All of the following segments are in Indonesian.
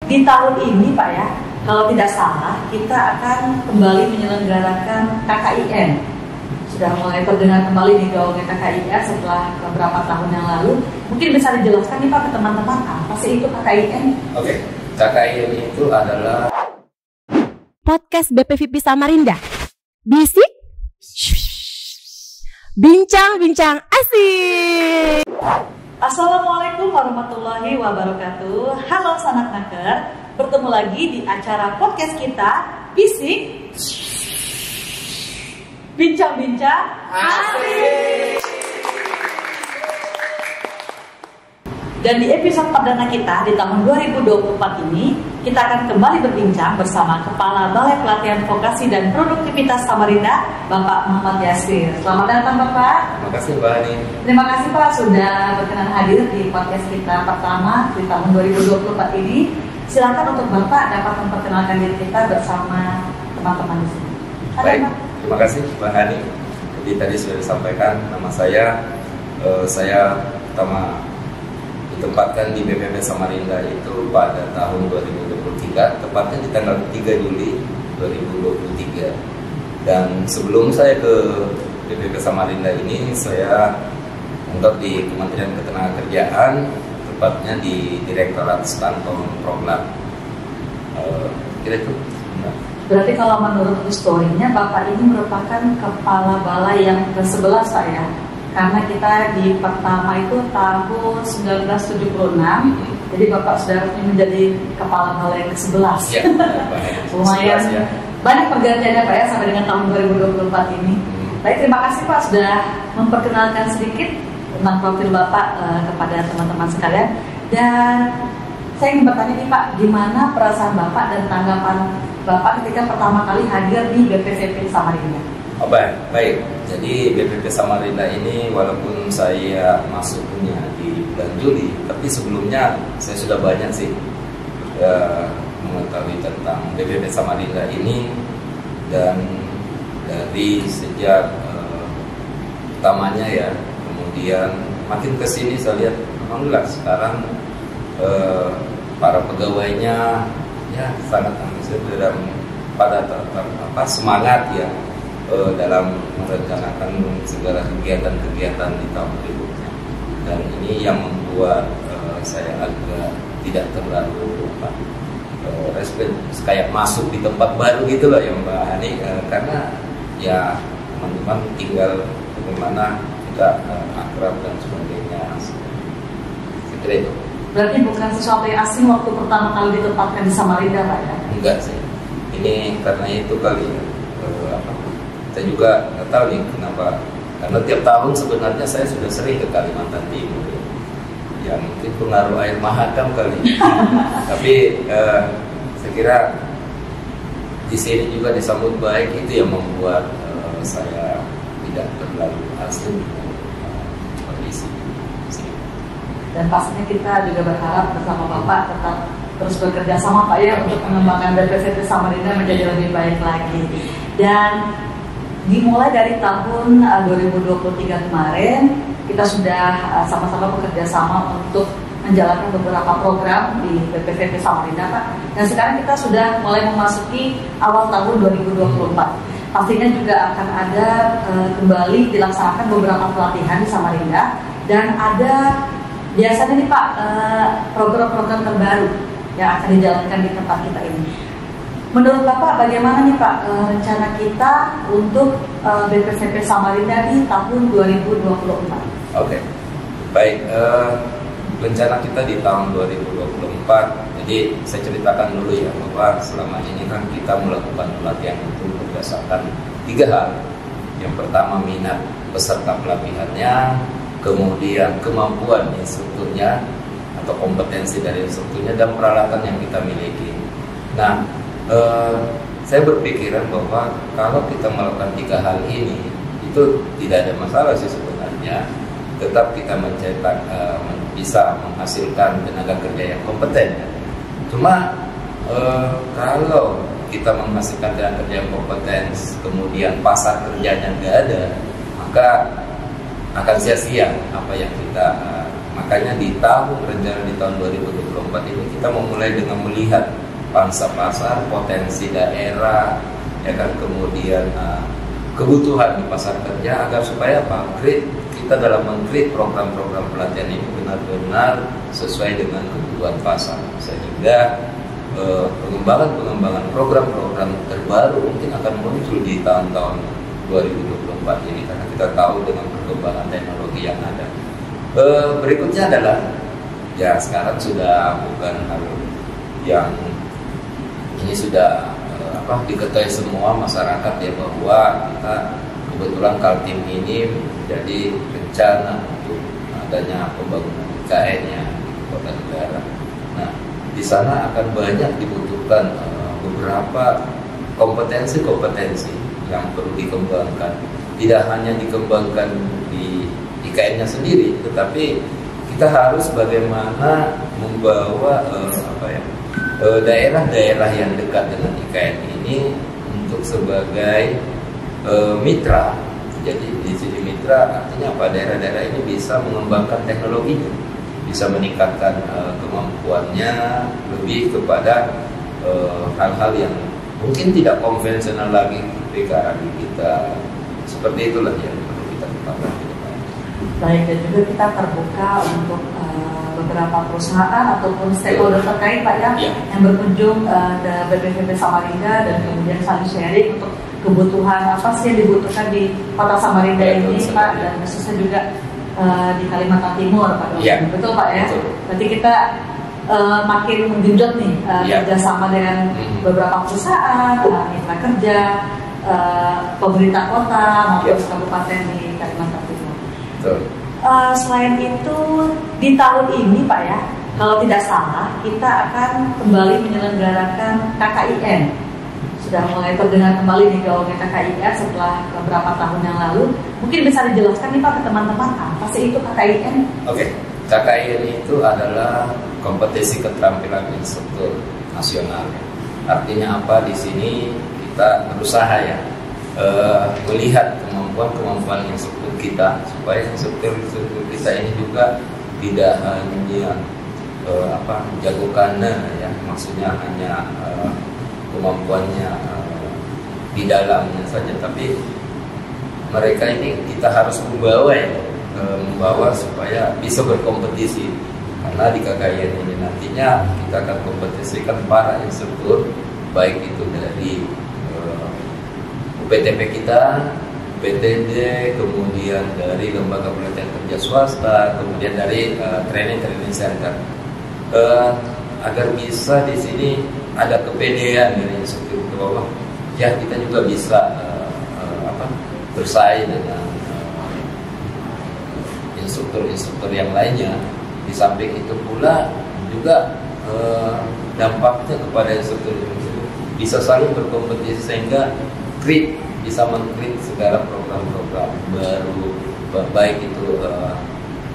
Di tahun ini Pak ya, kalau tidak salah kita akan kembali menyelenggarakan KKIN. Sudah mulai terdengar kembali di gaungnya KKIN setelah beberapa tahun yang lalu. Mungkin bisa dijelaskan nih Pak ke teman-teman apa sih itu KKIN? Oke, KKIN itu adalah podcast BPVP Samarinda. Bisik, bincang-bincang asik. Assalamualaikum warahmatullahi wabarakatuh. Halo Sanak Naker, bertemu lagi di acara podcast kita Bisik, bincang-bincang asik. Dan di episode perdana kita di tahun 2024 ini, kita akan kembali berbincang bersama Kepala Balai Pelatihan Vokasi dan Produktivitas Samarinda, Bapak Muhammad Yasir. Selamat datang Bapak. Terima kasih Mbak Ani. Terima kasih Pak sudah berkenan hadir di podcast kita pertama di tahun 2024 ini. Silakan untuk Bapak dapat memperkenalkan diri kita bersama teman-teman di sini. Baik, terima kasih Mbak Ani. Jadi tadi sudah disampaikan nama saya pertama ditempatkan di BPP Samarinda itu pada tahun 2023, tepatnya di tanggal 3 Juli 2023. Dan sebelum saya ke BPP Samarinda ini, saya untuk di Kementerian Ketenagakerjaan, tepatnya di Direktorat Stanton Program. Kira itu. Berarti kalau menurut historinya, Bapak ini merupakan Kepala Balai yang ke-11 Pak ya? Karena kita di pertama itu tahun 1976, jadi Bapak sudah resmi menjadi Kepala Balai yang ke-11. Ya, lumayan ya. Banyak pergantiannya Pak ya sampai dengan tahun 2024 ini. Baik, terima kasih Pak sudah memperkenalkan sedikit tentang profil Bapak kepada teman-teman sekalian. Dan saya ingin bertanya nih Pak, gimana perasaan Bapak dan tanggapan Bapak ketika pertama kali hadir di BPVP Samarinda? Oh, baik. Jadi BPP Samarinda ini walaupun saya masuknya di bulan Juli, tapi sebelumnya saya sudah banyak sih mengetahui tentang BPP Samarinda ini. Dan dari sejak utamanya ya, kemudian makin kesini saya lihat alhamdulillah sekarang para pegawainya ya sangat pada semangat ya dalam merencanakan segala kegiatan-kegiatan di tahun berikutnya. Dan ini yang membuat saya agak tidak terlalu respect, kayak masuk di tempat baru gitu loh ya Mbak Hani, karena ya teman-teman tinggal bagaimana kita akrab dan sebagainya. Seperti itu. Berarti bukan sesuatu yang asing waktu pertama kali ditempatkan di Samarinda Pak ya? Enggak sih. Ini karena itu kali ya. Saya juga nggak tahu nih kenapa, karena tiap tahun sebenarnya saya sudah sering ke Kalimantan Timur ya, mungkin pengaruh air Mahakam kali. Tapi saya kira di sini juga disambut baik, itu yang membuat saya tidak terlalu asing kondisi. Dan pastinya kita juga berharap bersama Bapak tetap terus bekerja sama Pak ya untuk mengembangkan BPVP Samarinda menjadi lebih baik lagi. Dan dimulai dari tahun 2023 kemarin, kita sudah sama-sama bekerja sama untuk menjalankan beberapa program di BPVP Samarinda Pak. Dan sekarang kita sudah mulai memasuki awal tahun 2024. Pastinya juga akan ada kembali dilaksanakan beberapa pelatihan di Samarinda. Dan ada biasanya nih Pak program-program terbaru yang akan dijalankan di tempat kita ini. Menurut Bapak bagaimana nih Pak rencana kita untuk BPVP Samarinda di tahun 2024? Oke, baik. Rencana kita di tahun 2024, jadi saya ceritakan dulu ya bahwa selama ini kan kita melakukan pelatihan itu berdasarkan 3 hal. Yang pertama minat peserta pelatihannya, kemudian kemampuan instrukturnya atau kompetensi dari instrukturnya, dan peralatan yang kita miliki. Nah, saya berpikiran bahwa kalau kita melakukan 3 hal ini itu tidak ada masalah sih sebenarnya, tetap kita mencetak bisa menghasilkan tenaga kerja yang kompeten. Cuma kalau kita menghasilkan tenaga kerja yang kompeten kemudian pasar kerjanya nggak ada, maka akan sia-sia apa yang kita makanya rencana di tahun 2024 ini kita memulai dengan melihat pangsa pasar, potensi daerah, ya kan, kemudian kebutuhan di pasar kerja, agar supaya kita dalam meng-create program-program pelatihan ini benar-benar sesuai dengan kebutuhan pasar, sehingga pengembangan program-program terbaru mungkin akan muncul di tahun-tahun 2024 ini, karena kita tahu dengan perkembangan teknologi yang ada. Berikutnya adalah, ya sekarang sudah bukan yang ini sudah diketahui semua masyarakat ya, bahwa kita kebetulan Kaltim ini menjadi rencana untuk adanya pembangunan IKN-nya di kota negara. Nah, di sana akan banyak dibutuhkan beberapa kompetensi yang perlu dikembangkan. Tidak hanya dikembangkan di IKN-nya sendiri, tetapi kita harus bagaimana membawa daerah-daerah yang dekat dengan IKN ini untuk sebagai mitra. Jadi di sini mitra artinya apa? Daerah-daerah ini bisa mengembangkan teknologinya, bisa meningkatkan kemampuannya lebih kepada hal-hal yang mungkin tidak konvensional lagi ketika kita. Seperti itulah yang perlu kita kembangkan. Baik, dan juga kita terbuka untuk beberapa perusahaan ataupun stakeholder terkait Pak ya, yang berkunjung ke BPVP Samarinda dan kemudian saling sharing untuk kebutuhan apa sih yang dibutuhkan di kota Samarinda ini Pak, dan khususnya juga di Kalimantan Timur Pak. Betul Pak ya. Betul. Berarti kita makin menggenjot nih kerjasama dengan beberapa perusahaan, mitra kerja, pemerintah kota maupun kabupaten di Kalimantan Timur. Betul. Selain itu di tahun ini Pak ya, kalau tidak salah kita akan kembali menyelenggarakan KKIN. Sudah mulai terdengar kembali di gaungnya KKIN setelah beberapa tahun yang lalu. Mungkin bisa dijelaskan nih Pak ke teman-teman, apa sih itu KKIN? Oke, KKIN itu adalah kompetisi keterampilan instruktur nasional. Artinya apa? Di sini kita berusaha ya melihat kemampuan instruktur kita, supaya instruktur kita ini juga tidak hanya jagokannya ya, maksudnya hanya kemampuannya di dalamnya saja, tapi mereka ini kita harus membawa supaya bisa berkompetisi, karena di KKIN ini nantinya kita akan kompetisikan para instruktur, baik itu dari UPTP kita, PTD, kemudian dari lembaga pelatihan kerja swasta, kemudian dari training center, agar bisa di sini ada kepedean dari instruktur ke bawah. Ya kita juga bisa bersaing dengan instruktur yang lainnya. Di samping itu pula juga dampaknya kepada instruktur bisa saling berkompetisi, sehingga bisa meng-create segala program-program baru, baik itu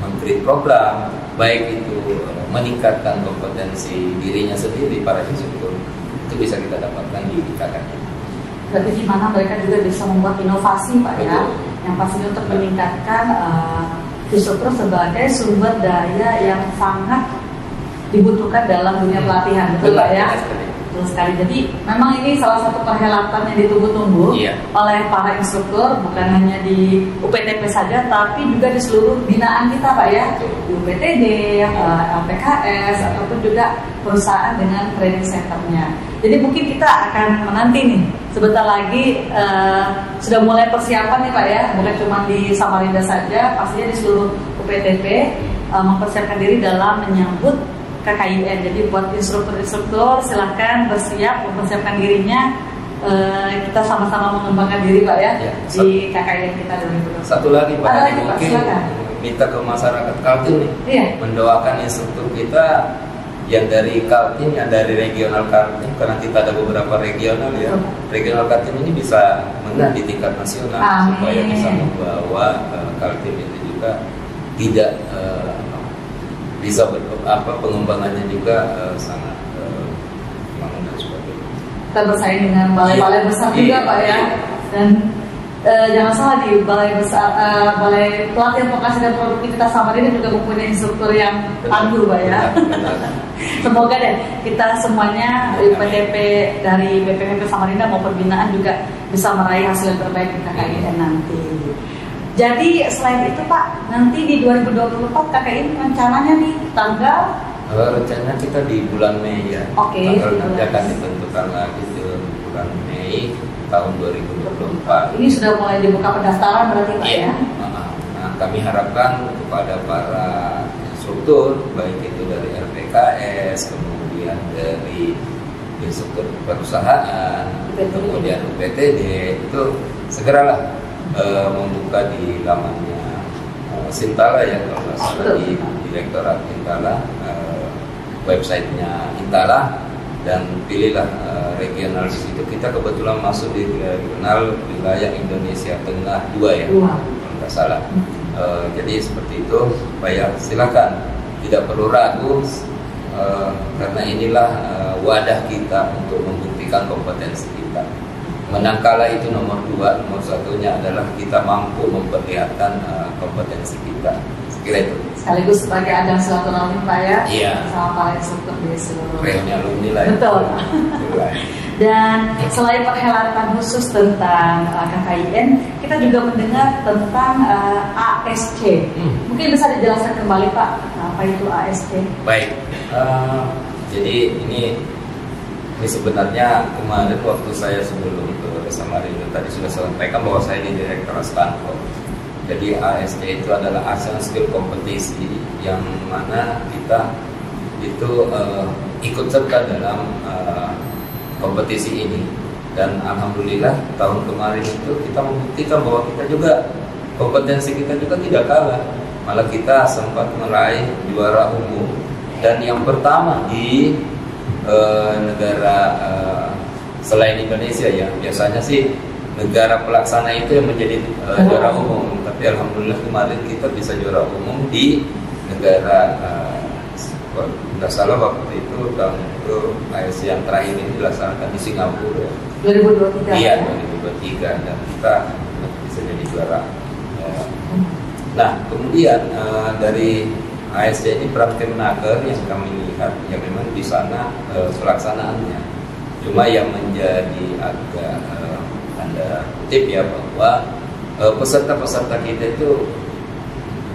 meng-create program, baik itu meningkatkan kompetensi dirinya sendiri para instruktur, itu bisa kita dapatkan di KKIN. Berarti di mana mereka juga bisa membuat inovasi Pak ya, yang pastinya untuk meningkatkan instruktur sebagai sumber daya yang sangat dibutuhkan dalam dunia pelatihan, betul Pak ya? Betul sekali. Jadi memang ini salah satu perhelatan yang ditunggu-tunggu oleh para instruktur, bukan hanya di UPTP saja, tapi juga di seluruh binaan kita Pak ya, di UPTD, LPKS, ataupun juga perusahaan dengan training centernya. Jadi mungkin kita akan menanti nih, sebentar lagi sudah mulai persiapan nih Pak ya, bukan cuma di Samarinda saja, pastinya di seluruh UPTP mempersiapkan diri dalam menyambut KKIN. Jadi buat instruktur-instruktur silahkan bersiap mempersiapkan dirinya. Kita sama-sama mengembangkan diri Pak ya, di KKIN kita 2020. Satu lagi Pak, mungkin minta ke masyarakat Kaltim nih, mendoakan instruktur kita yang dari Kaltim, yang dari regional Kaltim, karena kita ada beberapa regional ya. Regional Kaltim ini bisa menang di tingkat nasional. Supaya bisa membawa Kaltim itu juga tidak bisa pengembangannya juga sangat kita bersaing dengan balai-balai besar juga Pak ya, dan jangan salah, di Balai Besar Balai Pelatihan Vokasi dan Produktivitas Samarinda juga mempunyai instruktur yang tangguh, Pak ya. Semoga deh kita semuanya PDP dari BPPP Samarinda maupun binaan juga bisa meraih hasil yang terbaik di KKIN nanti. Jadi selain itu Pak, nanti di 2024 KKIN rencananya nih tanggal? Rencananya kita di bulan Mei ya. Oke. Tanggal nanti akan ditentukan lagi di bulan Mei tahun 2024. Ini sudah mulai dibuka pendaftaran berarti Pak ya? Nah, kami harapkan kepada para instruktur, baik itu dari RPKS, kemudian dari instruktur perusahaan, kemudian UPTD, itu segeralah membuka di lamannya Sintala ya, kalau nggak salah di Direktorat Intala, websitenya Intala, dan pilihlah regional. Di situ kita kebetulan masuk di regional wilayah Indonesia Tengah 2 ya, kalau nggak salah. Jadi seperti itu, supaya silakan tidak perlu ragu, karena inilah wadah kita untuk membuktikan kompetensi kita. Menang kalah itu nomor 2, nomor satunya adalah kita mampu memperlihatkan kompetensi kita. Sekira itu. Sekaligus sebagai ajang silaturahmi Pak ya, iya, sama para instruktur di seluruh reuni alumni lah. Betul. Dan selain perhelatan khusus tentang KKIN, kita juga mendengar tentang ASC. Mungkin bisa dijelaskan kembali Pak, apa itu ASC? Baik, jadi ini sebenarnya kemarin waktu saya sebelum ke Samarinda tadi sudah sampaikan bahwa saya di Direktorat Stanford. Jadi ASC itu adalah Asian Skill Kompetisi, yang mana kita itu ikut serta dalam kompetisi ini. Dan alhamdulillah tahun kemarin itu kita membuktikan bahwa kita juga, kompetensi kita juga tidak kalah, malah kita sempat meraih juara umum dan yang pertama di negara selain Indonesia ya. Biasanya sih negara pelaksana itu yang menjadi juara umum, tapi alhamdulillah kemarin kita bisa juara umum di negara tidak salah waktu itu tahun itu ASC yang terakhir ini dilaksanakan di Singapura 2023. Iya, 2023, dan kita bisa jadi juara. Nah kemudian dari ASC ini Prapkemenaker yang kami lihat ya, memang di sana pelaksanaannya, cuma yang menjadi agak tanda kutip ya, bahwa peserta-peserta kita itu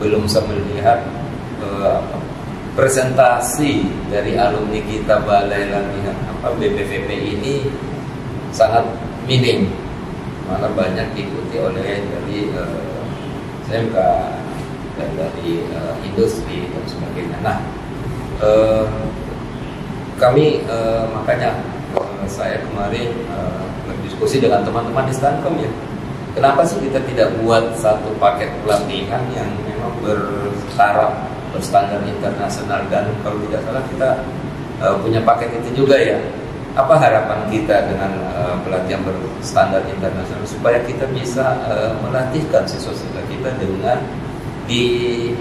belum bisa melihat presentasi dari alumni kita Balai Latihan BPVP ini sangat minim, malah banyak diikuti oleh dari SMK dan dari industri dan sebagainya. Nah, kami makanya saya kemarin berdiskusi dengan teman-teman di Stankom ya, kenapa sih kita tidak buat satu paket pelatihan yang memang berstandar internasional, dan kalau tidak salah kita punya paket itu juga ya. Apa harapan kita dengan pelatihan berstandar internasional, supaya kita bisa melatihkan siswa-siswa kita dengan di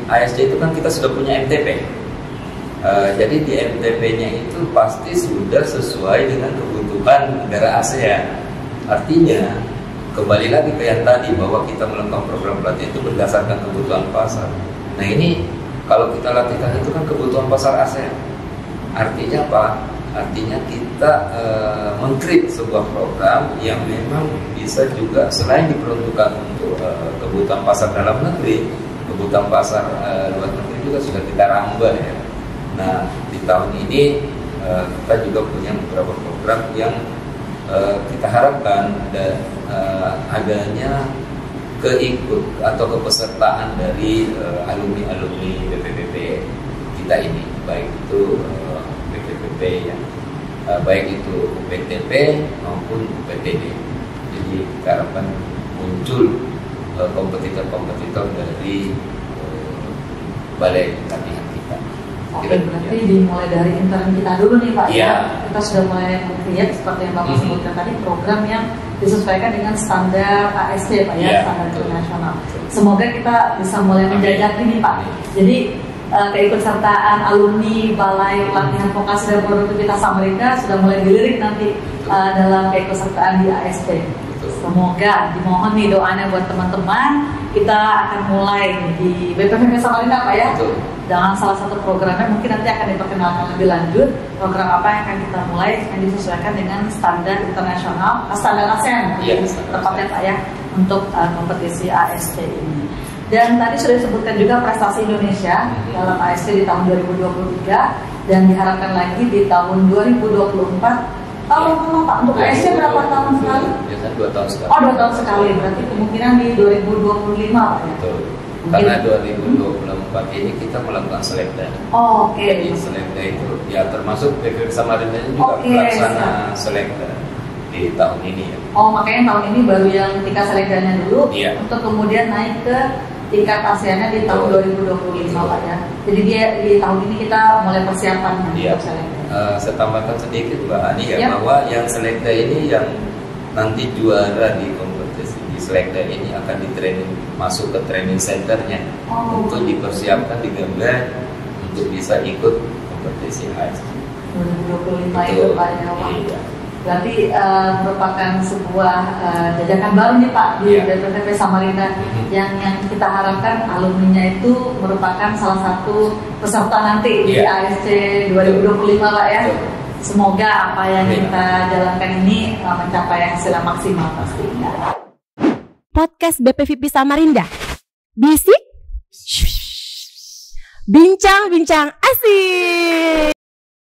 ASC itu kan kita sudah punya MTP. Jadi di MTP-nya itu pasti sudah sesuai dengan kebutuhan negara ASEAN. Artinya kembali lagi ke yang tadi, bahwa kita melakukan program pelatihan itu berdasarkan kebutuhan pasar. Nah ini kalau kita latihkan itu kan kebutuhan pasar ASEAN. Artinya apa? Artinya kita meng-create sebuah program yang memang bisa juga selain diperuntukkan untuk kebutuhan pasar dalam negeri, kebutuhan pasar luar negeri juga sudah kita rambah ya. Nah di tahun ini kita juga punya beberapa program yang kita harapkan ada adanya keikut atau kepesertaan dari alumni-alumni BPPP kita ini, baik itu BPPP ya, baik itu UPTP maupun UPTD. Jadi kita harapkan muncul kompetitor-kompetitor dari balai latihan kita. Oke, berarti dimulai dari intern kita dulu nih Pak ya. Kita sudah mulai melihat seperti yang Bapak sebutkan tadi, program yang disesuaikan dengan standar ASC Pak ya, standar internasional. Semoga kita bisa mulai menjajaki nih Pak. Jadi keikutsertaan alumni Balai Latihan Vokasi dan Produktivitas Samarinda sudah mulai dilirik nanti dalam keikutsertaan di ASC. Semoga dimohon nih doanya buat teman-teman. Kita akan mulai di BPFP Samarinda Pak ya. Betul. Dengan salah satu programnya mungkin nanti akan diperkenalkan lebih lanjut. Program apa yang akan kita mulai yang disesuaikan dengan standar internasional, standar ASEAN, tepatnya Pak ya, untuk kompetisi ASC ini. Dan tadi sudah disebutkan juga prestasi Indonesia dalam ASC di tahun 2023 dan diharapkan lagi di tahun 2024. Tahun Pak untuk ASC berapa tahun sekali? Biasanya 2 tahun sekali. Oh 2 tahun sekali, berarti kemungkinan di 2025 Pak ya? Betul. Karena 2024 ini kita melakukan selekta. Oh, oke. Jadi selekta itu ya termasuk PPFP Samarinda juga melaksana selekta di tahun ini ya. Oh makanya tahun ini baru yang tingkat selektanya dulu, Iya. untuk kemudian naik ke tingkat ASEAN di tahun 2025 Pak ya. Jadi di tahun ini kita mulai persiapan Iya. untuk selekta. Saya tambahkan sedikit Mbak Ani ya, Yap. bahwa yang selekta ini yang nanti juara di kompetisi di selekta ini akan di training, masuk ke training centernya untuk dipersiapkan di Gambler untuk bisa ikut kompetisi ASC 2025 itu Pak ya. Iya. Berarti merupakan sebuah jajakan baru nih Pak di Iya. BPFP Samarinda yang kita harapkan alumninya itu merupakan salah satu peserta nanti di Iya. ASC 2025 Pak ya. Betul. Semoga apa yang Iya. kita jalankan ini mencapai hasil yang maksimal pastinya. Podcast BPVP Samarinda. Bisik. Bincang-bincang asik.